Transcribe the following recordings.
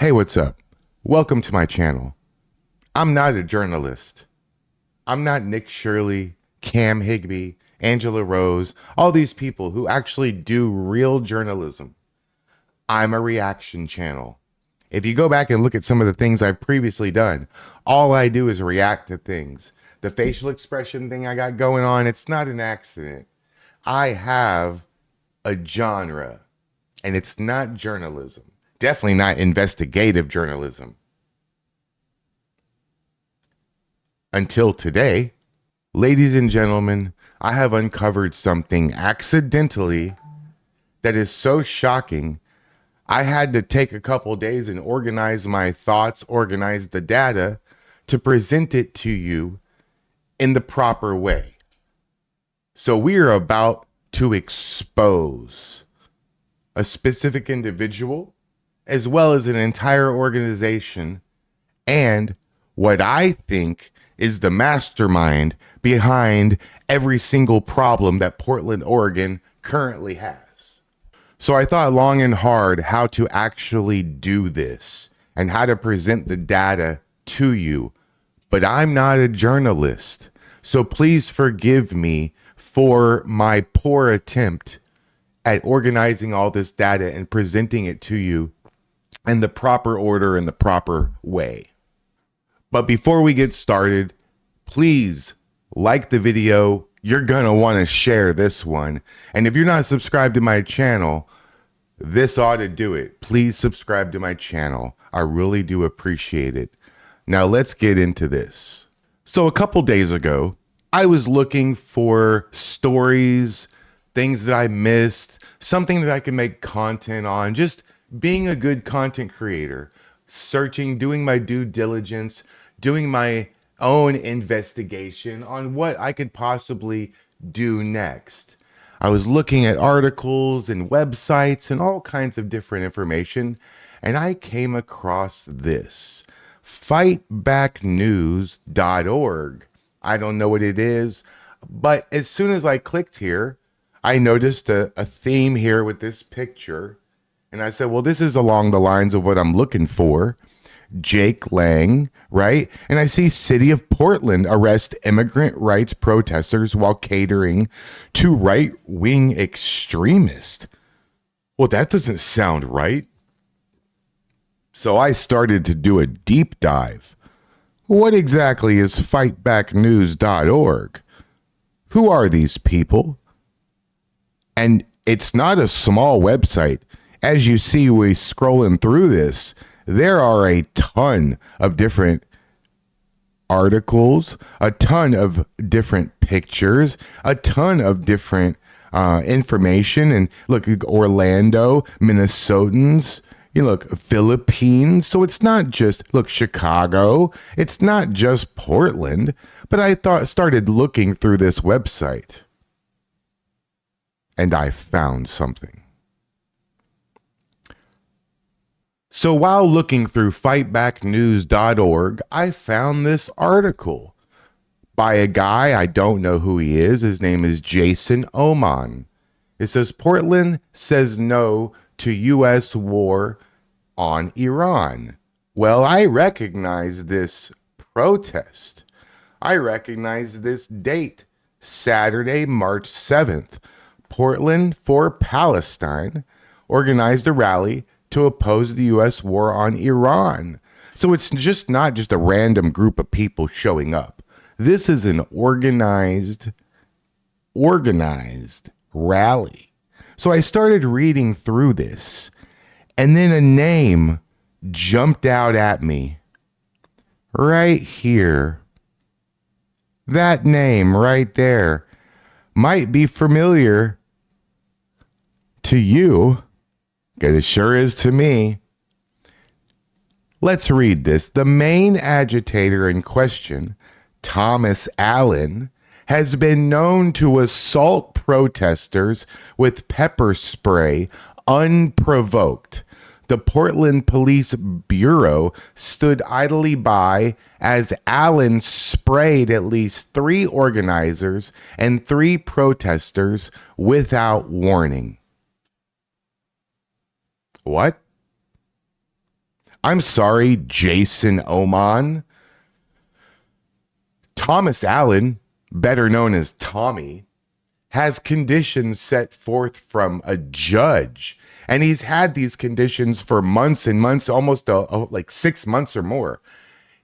Hey, what's up? Welcome to my channel. I'm not a journalist. I'm not Nick Shirley, Cam Higbee, Angela Rose, all these people who actually do real journalism. I'm a reaction channel. If you go back and look at some of the things I've previously done, all I do is react to things. The facial expression thing I got going on, it's not an accident. I have a genre, and it's not journalism. Definitely not investigative journalism. Until today, ladies and gentlemen, I have uncovered something accidentally that is so shocking. I had to take a couple days and organize my thoughts, organize the data to present it to you in the proper way. So we are about to expose a specific individual as well as an entire organization and what I think is the mastermind behind every single problem that Portland, Oregon currently has. So I thought long and hard how to actually do this and how to present the data to you. But I'm not a journalist. So please forgive me for my poor attempt at organizing all this data and presenting it to you in the proper order and the proper way. But before we get started, please like the video. You're going to want to share this one. And if you're not subscribed to my channel, this ought to do it. Please subscribe to my channel. I really do appreciate it. Now let's get into this. So a couple days ago, I was looking for stories, things that I missed, something that I can make content on, just being a good content creator, searching, doing my due diligence, doing my own investigation on what I could possibly do next. I was looking at articles and websites and all kinds of different information, and I came across this fightbacknews.org. I don't know what it is, but as soon as I clicked here, I noticed a theme here with this picture. And I said, well, this is along the lines of what I'm looking for. Jake Lang, right? And I see City of Portland arrest immigrant rights protesters while catering to right-wing extremists. Well, that doesn't sound right. So I started to do a deep dive. What exactly is fightbacknews.org? Who are these people? And it's not a small website. As you see, we scrolling through this, there are a ton of different articles, a ton of different pictures, a ton of different information. And look, Orlando, Minnesotans, you look, Philippines. So it's not just, look, Chicago. It's not just Portland. But I started looking through this website and I found something. So while looking through fightbacknews.org, I found this article by a guy, I don't know who he is. His name is Jason Oman. It says, Portland says no to U.S. war on Iran. Well, I recognize this protest. I recognize this date, Saturday, March 7th. Portland for Palestine organized a rally to oppose the U.S. war on Iran. So it's just not just a random group of people showing up. This is an organized rally. So I started reading through this, and then a name jumped out at me right here. That name right there might be familiar to you. It sure is to me. Let's read this. The main agitator in question, Thomas Allen, has been known to assault protesters with pepper spray unprovoked. The Portland Police Bureau stood idly by as Allen sprayed at least 3 organizers and 3 protesters without warning. What? I'm sorry, Jason Oman. Thomas Allen, better known as Tommy, has conditions set forth from a judge. And he's had these conditions for months and months, almost like 6 months or more.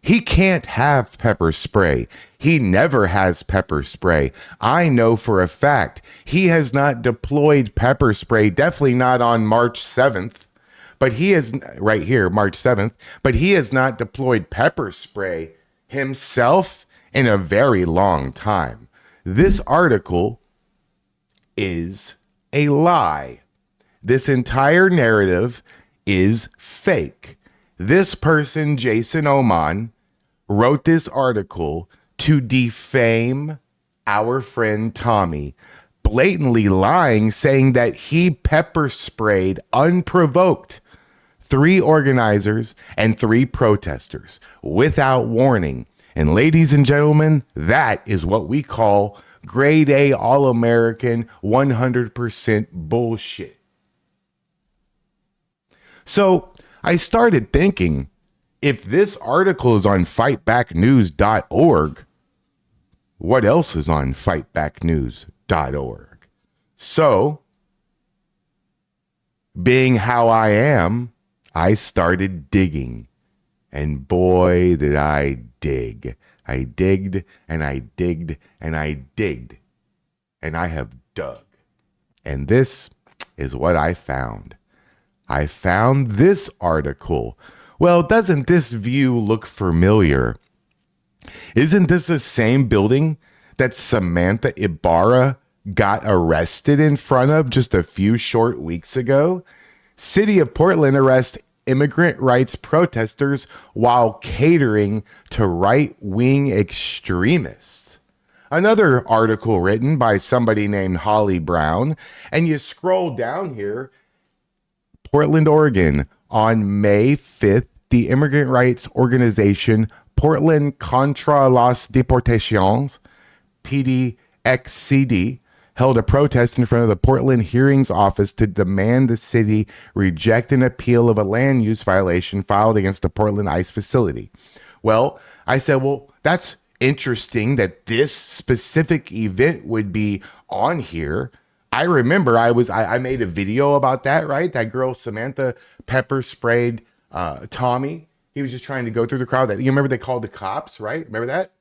He can't have pepper spray. He never has pepper spray. I know for a fact he has not deployed pepper spray, definitely not on March 7th. But he is right here, March 7th. But he has not deployed pepper spray himself in a very long time. This article is a lie. This entire narrative is fake. This person, Jason Oman, wrote this article to defame our friend Tommy, blatantly lying, saying that he pepper sprayed unprovoked 3 organizers and 3 protesters without warning. And ladies and gentlemen, that is what we call grade A All-American 100% bullshit. So I started thinking, if this article is on fightbacknews.org, what else is on fightbacknews.org? So, being how I am, I started digging. And boy, did I dig. I digged and I digged and I digged. And I have dug. And this is what I found. I found this article. Well, doesn't this view look familiar? Isn't this the same building that Samantha Ibarra got arrested in front of just a few short weeks ago? City of Portland arrests immigrant rights protesters while catering to right-wing extremists. Another article written by somebody named Holly Brown, and you scroll down here, Portland, Oregon, on May 5th, the immigrant rights organization Portland Contra las Deportaciones, PDXCD, held a protest in front of the Portland Hearings Office to demand the city reject an appeal of a land use violation filed against the Portland ICE facility. Well, I said, well, that's interesting that this specific event would be on here. I remember I made a video about that, right? That girl, Samantha, pepper sprayed Tommy. He was just trying to go through the crowd. You remember they called the cops, right? Remember that?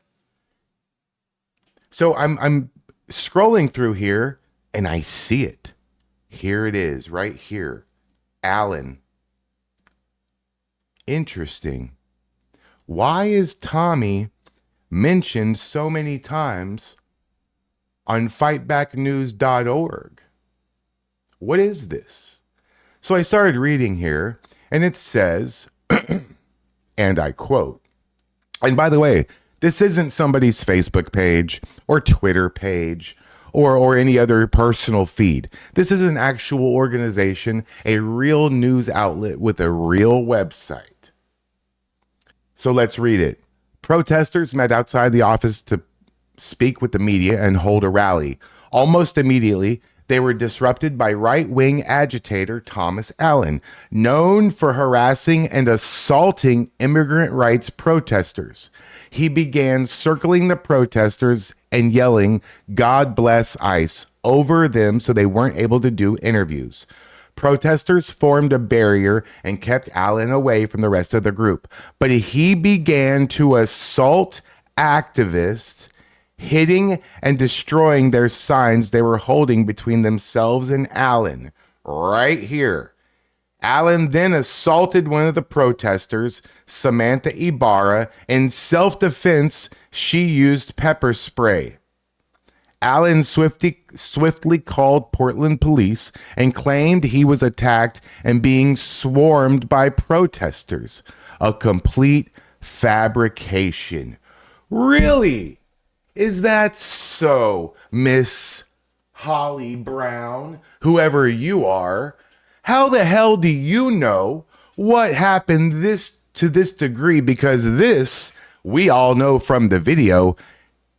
So I'm scrolling through here and I see it. Here it is, right here. Allen. Interesting. Why is Tommy mentioned so many times on fightbacknews.org? What is this? So I started reading here, and it says, and I quote, and by the way, this isn't somebody's Facebook page or Twitter page or any other personal feed. This is an actual organization, a real news outlet with a real website. So let's read it. Protesters met outside the office to speak with the media and hold a rally. Almost immediately, they were disrupted by right-wing agitator Thomas Allen, known for harassing and assaulting immigrant rights protesters. He began circling the protesters and yelling, "God bless ICE," over them so they weren't able to do interviews. Protesters formed a barrier and kept Allen away from the rest of the group. But he began to assault activists, hitting and destroying their signs they were holding between themselves and Allen. Right here. Allen then assaulted one of the protesters, Samantha Ibarra. In self-defense, she used pepper spray. Allen swiftly called Portland police and claimed he was attacked and being swarmed by protesters. A complete fabrication. Really? Is that so, Miss Holly Brown, whoever you are? How the hell do you know what happened to this degree? Because this, we all know from the video,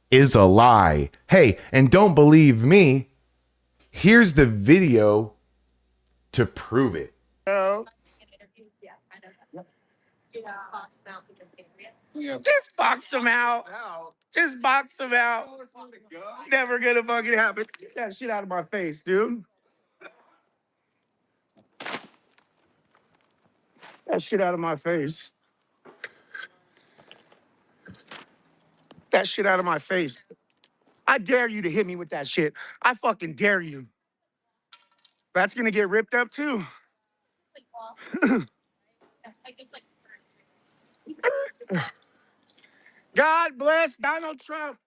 is a lie. Hey, and don't believe me, here's the video to prove it. Just box him out. Just box him out. Never gonna fucking happen. Get that shit out of my face, dude. That shit out of my face. That shit out of my face. I dare you to hit me with that shit. I fucking dare you. That's gonna get ripped up too. God bless Donald Trump.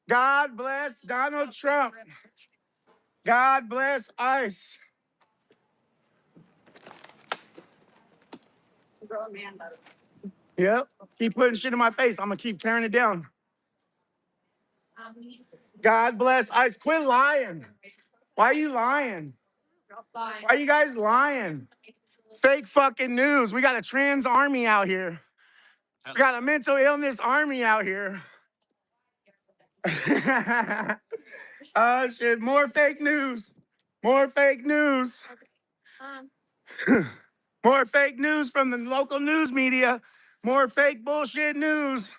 God bless Donald Trump. God bless ICE. Yep. Keep putting shit in my face. I'm gonna keep tearing it down. God bless ICE. Quit lying. Why are you lying? Why are you guys lying? Fake fucking news. We got a trans army out here. We got a mental illness army out here. Oh shit, more fake news. More fake news. More fake news from the local news media. More fake bullshit news.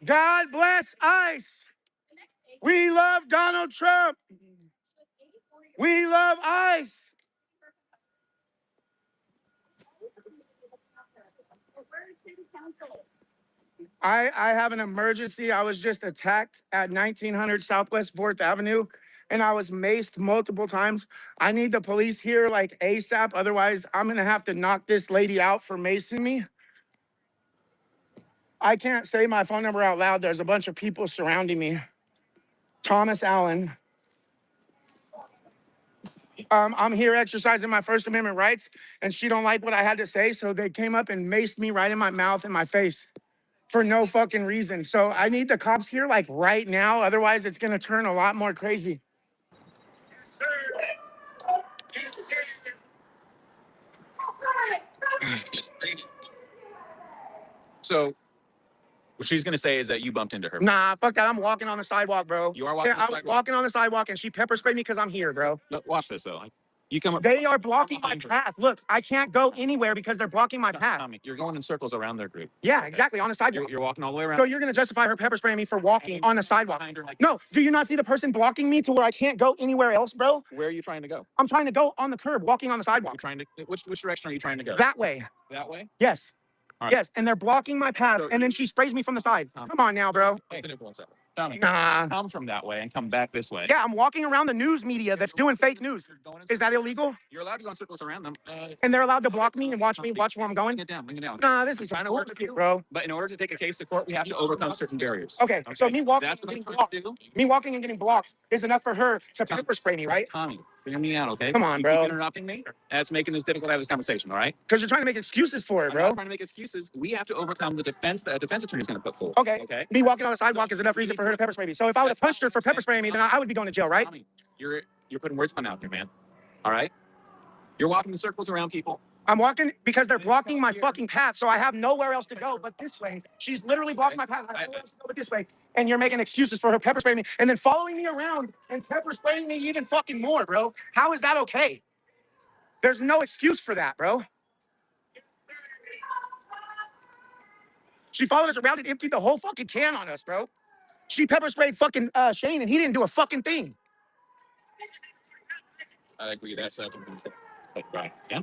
God bless ICE. We love Donald Trump. We love ICE. I have an emergency. I was just attacked at 1900 Southwest 4th Avenue, and I was maced multiple times. I need the police here like ASAP. Otherwise, I'm going to have to knock this lady out for macing me. I can't say my phone number out loud. There's a bunch of people surrounding me. Thomas Allen. I'm here exercising my First Amendment rights, and she don't like what I had to say, so they came up and maced me right in my mouth and my face for no fucking reason. So I need the cops here like right now. Otherwise, it's gonna turn a lot more crazy. So what she's gonna say is that you bumped into her. Nah, fuck that. I'm walking on the sidewalk, bro. You are walking on the sidewalk? I was walking on the sidewalk and she pepper sprayed me because I'm here, bro. Look, watch this though. You come up. They are blocking my path. Look, I can't go anywhere because they're blocking my path. Tommy, you're going in circles around their group. Yeah, exactly, on the sidewalk. You're walking all the way around. So you're gonna justify her pepper spraying me for walking on the sidewalk? No, do you not see the person blocking me to where I can't go anywhere else, bro? Where are you trying to go? I'm trying to go on the curb, walking on the sidewalk. You're trying to, which direction are you trying to go? That way. That way? Yes. Right. Yes, and they're blocking my path, and then she sprays me from the side. Come on now, bro. Hey, Tommy, nah. Come from that way and come back this way. Yeah, I'm walking around the news media that's doing fake news. Is that illegal? You're allowed to go in circles around them. And they're allowed to block me and watch where I'm going? Bring it down, bring it down. Nah, this is trying to work with you, bro. But in order to take a case to court, we have to overcome certain barriers. Okay, so me walking and getting blocked is enough for her to pepper spray me, right? Tommy, hear me out, okay? Come on, bro. You keep interrupting me. That's making this difficult to have this conversation, all right? Because you're trying to make excuses for it, bro. I'm not trying to make excuses. We have to overcome the defense that a defense attorney is going to put forward. Okay. Me walking on the sidewalk is enough reason for her to pepper spray me. So if I would have punched her for pepper spraying me, then I would be going to jail, right? Tommy, you're putting words in my mouth here, man. All right? You're walking in circles around people. I'm walking because they're blocking my fucking path, so I have nowhere else to go but this way. She's literally blocking my path. I have nowhere else to go but this way. And you're making excuses for her pepper spraying me and then following me around and pepper spraying me even fucking more, bro. How is that okay? There's no excuse for that, bro. She followed us around and emptied the whole fucking can on us, bro. She pepper sprayed fucking Shane and he didn't do a fucking thing. I agree. That's right. Yeah.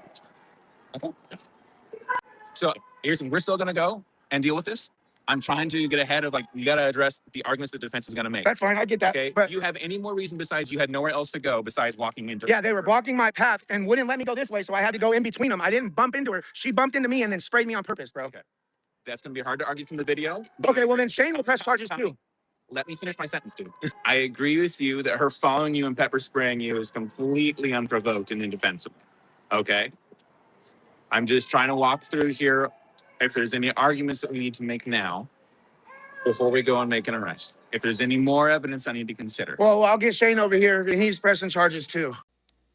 Okay. Yeah. So we're still gonna go and deal with this. I'm trying to get ahead of you got to address the arguments the defense is gonna make. That's fine. I get that. Okay. But do you have any more reason besides you had nowhere else to go besides walking into? Yeah, they were blocking my path and wouldn't let me go this way, so I had to go in between them. I didn't bump into her. She bumped into me and then sprayed me on purpose, bro. Okay. That's gonna be hard to argue from the video. Okay. Well, then Shane will press charges too. Let me finish my sentence, dude. I agree with you that her following you and pepper spraying you is completely unprovoked and indefensible. Okay. I'm just trying to walk through here if there's any arguments that we need to make now before we go and make an arrest. If there's any more evidence I need to consider. Well, I'll get Shane over here and he's pressing charges too.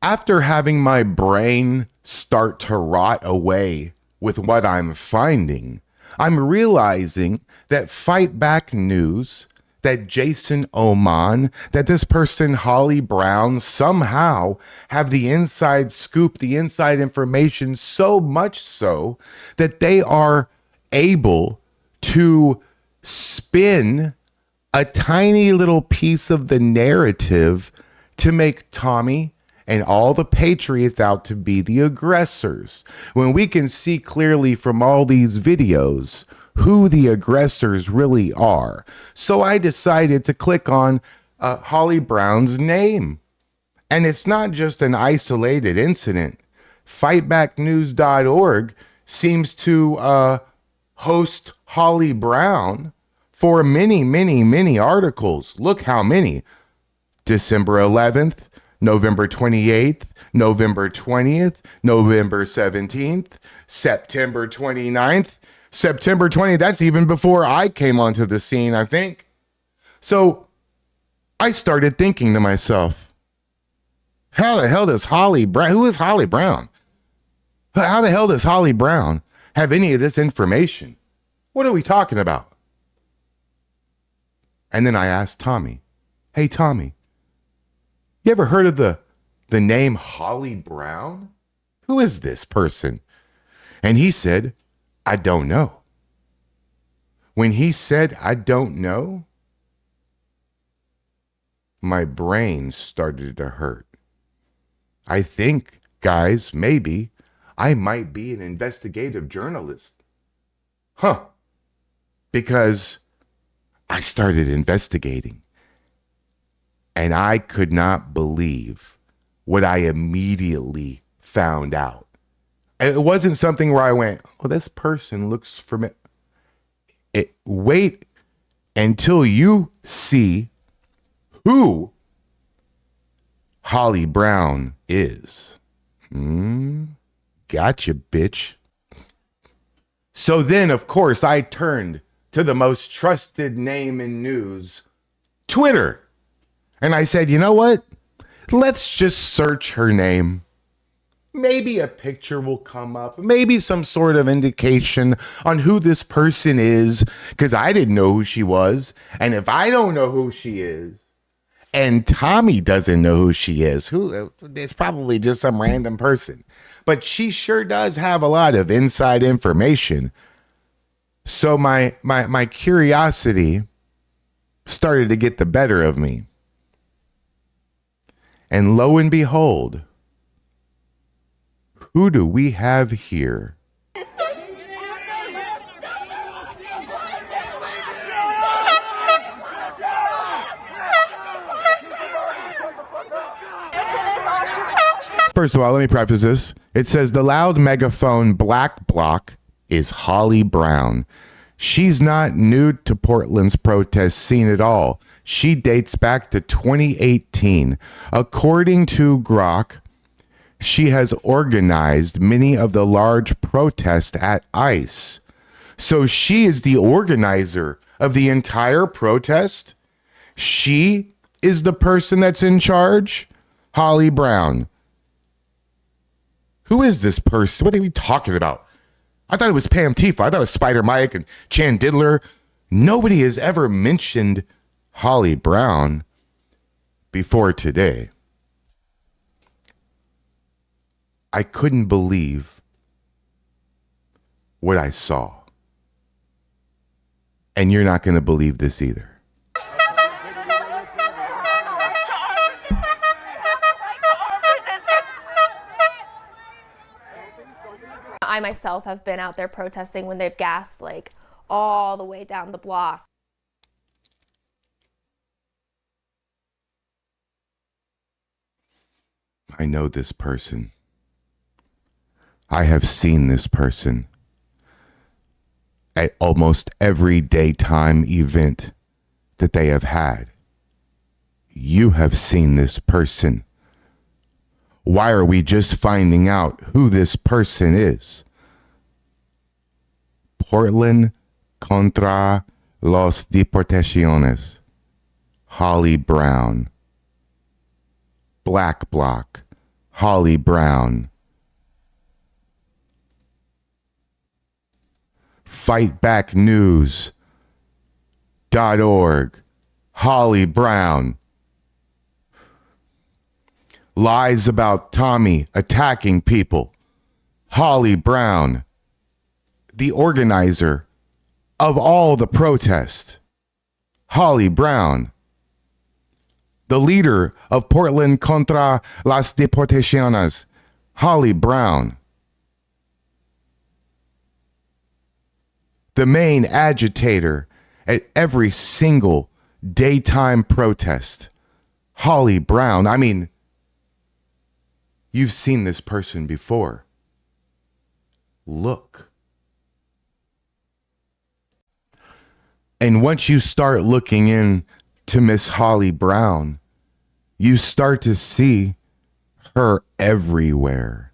After having my brain start to rot away with what I'm finding, I'm realizing that Fightback News that Jason Oman, that this person, Holly Brown, somehow have the inside scoop, the inside information, so much so that they are able to spin a tiny little piece of the narrative to make Tommy and all the Patriots out to be the aggressors, when we can see clearly from all these videos who the aggressors really are. So I decided to click on Holly Brown's name. And it's not just an isolated incident. Fightbacknews.org seems to host Holly Brown for many, many, many articles. Look how many. December 11th, November 28th, November 20th, November 17th, September 29th, September 20th. That's even before I came onto the scene, I think. So I started thinking to myself, how the hell does Holly Brown, who is Holly Brown? How the hell does Holly Brown have any of this information? What are we talking about? And then I asked Tommy, hey, Tommy, you ever heard of the name Holly Brown? Who is this person? And he said, I don't know. When he said, I don't know, my brain started to hurt. I think, guys, maybe I might be an investigative journalist. Because I started investigating. And I could not believe what I immediately found out. It wasn't something where I went, oh, this person looks familiar. Wait until you see who Holly Brown is. Gotcha, bitch. So then, of course, I turned to the most trusted name in news, Twitter. And I said, you know what? Let's just search her name. Maybe a picture will come up. Maybe some sort of indication on who this person is, because I didn't know who she was. And if I don't know who she is, and Tommy doesn't know who she is, it's probably just some random person. But she sure does have a lot of inside information. So my curiosity started to get the better of me. And lo and behold, who do we have here? First of all, let me preface this. It says the loud megaphone black bloc is Holly Brown. She's not new to Portland's protest scene at all. She dates back to 2018. According to Grok, she has organized many of the large protests at ICE. So she is the organizer of the entire protest? She is the person that's in charge? Holly Brown. Who is this person? What are we talking about? I thought it was Pam Tifa. I thought it was Spider Mike and Chan Diddler. Nobody has ever mentioned Holly Brown before today. I couldn't believe what I saw. And you're not going to believe this either. I myself have been out there protesting when they've gassed like all the way down the block. I know this person. I have seen this person at almost every daytime event that they have had. You have seen this person. Why are we just finding out who this person is? Portland contra los deportaciones. Holly Brown. Black Bloc. Holly Brown. Fightbacknews.org. Holly Brown. Lies about Tommy attacking people. Holly Brown. The organizer of all the protests. Holly Brown. The leader of Portland contra las deportaciones. Holly Brown. The main agitator at every single daytime protest. Holly Brown. I mean, you've seen this person before. Look. And once you start looking in to Miss Holly Brown, you start to see her everywhere.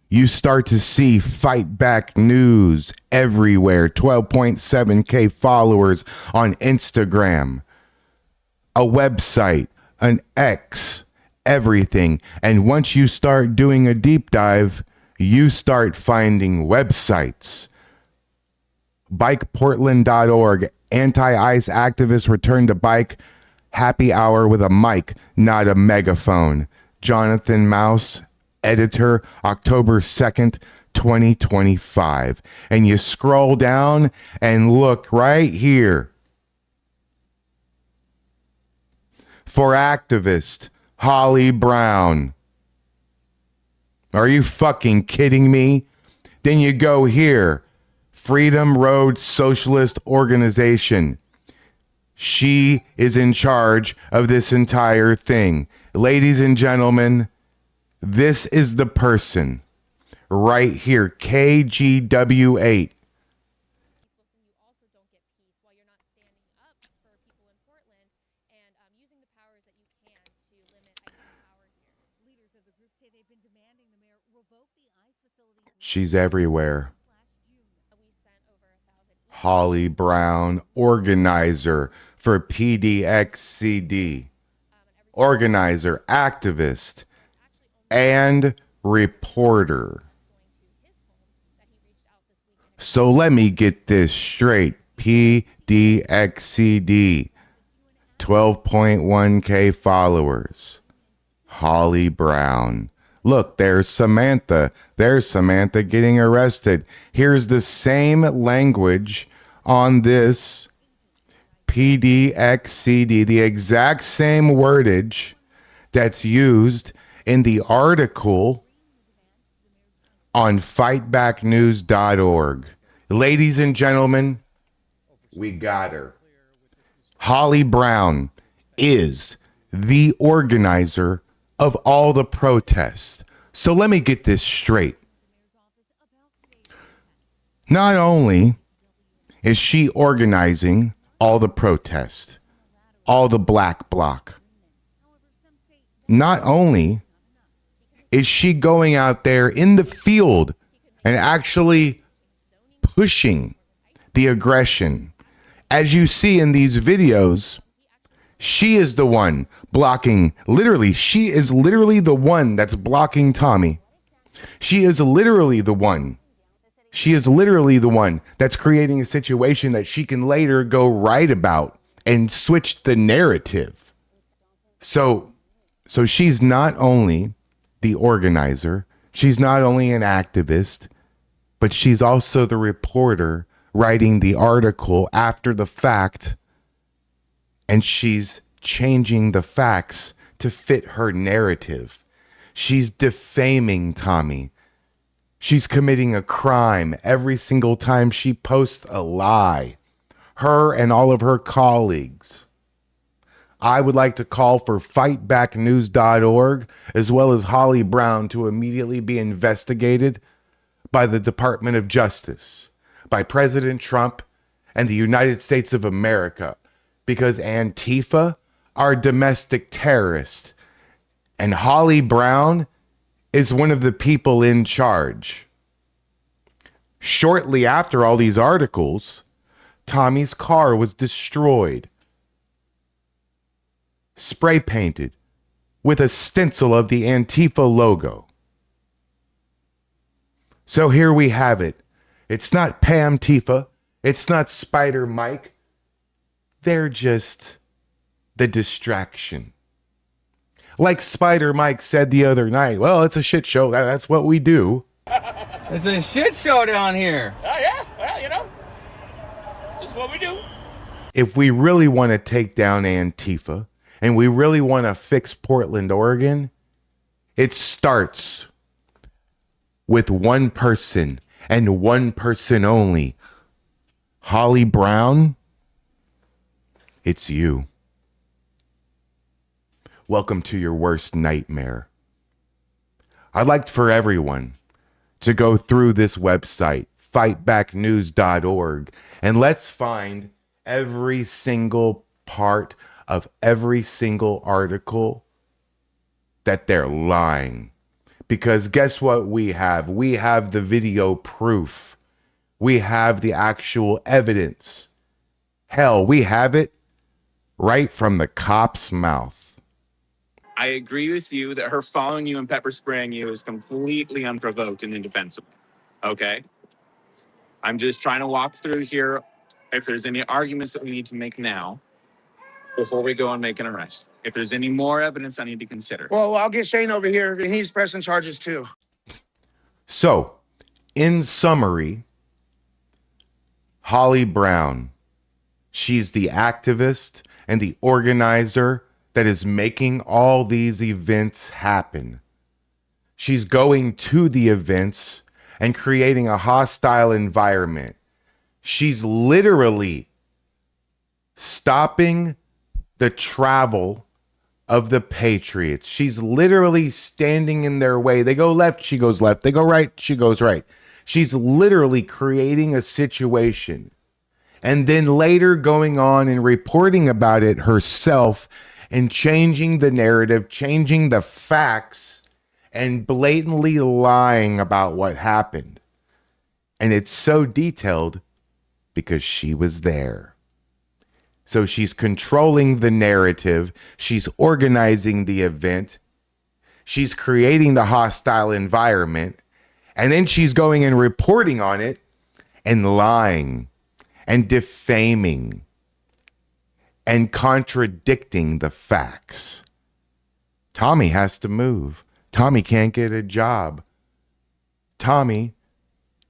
You start to see Fightback News everywhere. 12.7K followers on Instagram, a website, an X, everything. And once you start doing a deep dive, you start finding websites. BikePortland.org, anti-ICE activists return to bike, happy hour with a mic, not a megaphone. Jonathan Mouse, editor, October 2nd, 2025. And you scroll down and look right here. For activist Holly Brown. Are you fucking kidding me? Then you go here. Freedom Road Socialist Organization. She is in charge of this entire thing. Ladies and gentlemen, this is the person right here, KGW8. She's everywhere. Holly Brown, organizer for PDXCD, organizer, activist, and reporter. So let me get this straight. PDXCD, 12.1K followers. Holly Brown. Look, there's Samantha. There's Samantha getting arrested. Here's the same language on this PDXCD, the exact same wordage that's used in the article on fightbacknews.org. Ladies and gentlemen, we got her. Holly Brown is the organizer of all the protests. So let me get this straight. Not only is she organizing all the protests, all the black bloc, not only is she going out there in the field and actually pushing the aggression. As you see in these videos, she is the one blocking, literally, she is literally the one that's blocking Tommy. She is literally the one. She is literally the one that's creating a situation that she can later go write about and switch the narrative. So she's not only the organizer, she's not only an activist, but she's also the reporter writing the article after the fact. And she's changing the facts to fit her narrative. She's defaming Tommy. She's committing a crime every single time she posts a lie. Her and all of her colleagues. I would like to call for fightbacknews.org as well as Holly Brown to immediately be investigated by the Department of Justice, by President Trump and the United States of America, because Antifa are domestic terrorists, and Holly Brown is one of the people in charge. Shortly after all these articles, Tommy's car was destroyed, spray painted with a stencil of the Antifa logo. So here we have it. It's not Pam Tifa. It's not Spider Mike. They're just the distraction. Like Spider Mike said the other night, well, it's a shit show. That's what we do. It's a shit show down here. Oh, yeah. Well, you know, this is what we do. If we really want to take down Antifa and we really want to fix Portland, Oregon, it starts with one person and one person only. Holly Brown, it's you. Welcome to your worst nightmare. I'd like for everyone to go through this website, fightbacknews.org, and let's find every single part of every single article that they're lying. Because guess what we have? We have the video proof. We have the actual evidence. Hell, we have it right from the cop's mouth. I agree with you that her following you and pepper spraying you is completely unprovoked and indefensible. Okay? I'm just trying to walk through here if there's any arguments that we need to make now before we go and make an arrest. If there's any more evidence I need to consider. Well, I'll get Shane over here, and he's pressing charges too. So, in summary, Holly Brown, she's the activist and the organizer that is making all these events happen. She's going to the events and creating a hostile environment. She's literally stopping the travel of the Patriots. She's literally standing in their way. They go left, she goes left. They go right, she goes right. She's literally creating a situation and then later going on and reporting about it herself and changing the narrative, changing the facts, and blatantly lying about what happened. And it's so detailed because she was there. So she's controlling the narrative. She's organizing the event. She's creating the hostile environment. And then she's going and reporting on it and lying and defaming and contradicting the facts. Tommy has to move. Tommy can't get a job. Tommy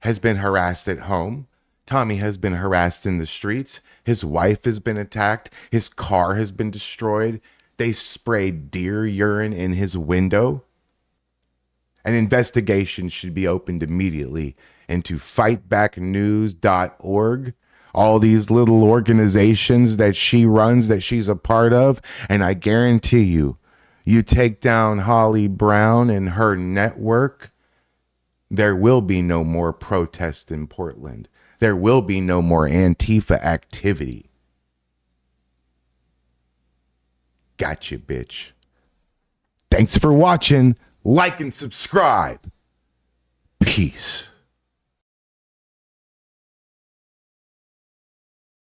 has been harassed at home. Tommy has been harassed in the streets. His wife has been attacked. His car has been destroyed. They sprayed deer urine in his window. An investigation should be opened immediately into fightbacknews.org. All these little organizations that she runs, that she's a part of. And I guarantee you, you take down Holly Brown and her network, there will be no more protests in Portland. There will be no more Antifa activity. Gotcha, bitch. Thanks for watching. Like and subscribe. Peace.